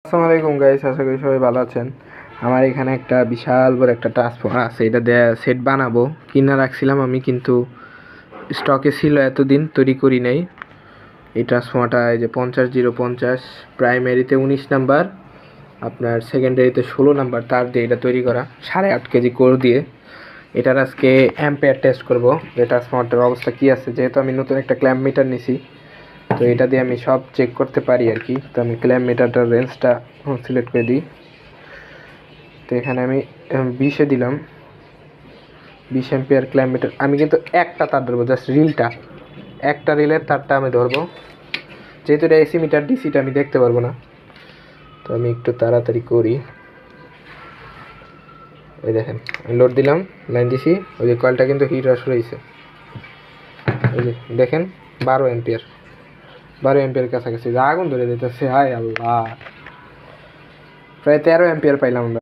আসসালামু আলাইকুম গাইস, আশা করি সবাই ভালো আছেন। আমার এখানে একটা বিশাল বড় একটা ট্রান্সফর্মার আছে, এটা দিয়ে সেট বানাবো। কিনা রাখছিলাম আমি, কিন্তু স্টকে ছিল, এতদিন তৈরি করি নাই। এই ট্রান্সফর্মারটা এই যে 50-050, প্রাইমারিতে 19 নাম্বার, আপনার সেকেন্ডারিতে 16 নাম্বার তার দিয়ে এটা তৈরি করা, 8.5 কেজি কোর দিয়ে। এটার আজকে অ্যাম্পেয়ার টেস্ট করবো, যে ট্রান্সফর্মারটার অবস্থা কী আছে। যেহেতু আমি নতুন একটা ক্ল্যাম্প মিটার নিছি, তো এটা দিয়ে আমি সব চেক করতে পারি আর কি। তো আমি ক্ল্যাম্প মিটারটার রেঞ্জটা সিলেক্ট করে দিই। তো এখানে আমি 20-এ দিলাম, 20 এম্পিয়ার ক্ল্যাম্প মিটার। আমি কিন্তু একটা তার ধরবো, জাস্ট রিলটা, একটা রিলের তারটা আমি ধরবো, যেহেতু এটা এসি মিটার, ডিসিটা আমি দেখতে পারবো না। তো আমি একটু তাড়াতাড়ি করি। ওই দেখেন, লোড দিলাম, লাইন দিছি, ওই যে কয়েলটা কিন্তু হিট হওয়া শুরু হয়েছে। ওই যে দেখেন 12 এম্পিয়ার, 12 এম্পিয়ার কাছাকাছি, আগুন ধরে দিতেছে। হায় আল্লাহ, প্রায় 13 এম্পিয়ার পাইলাম আমরা।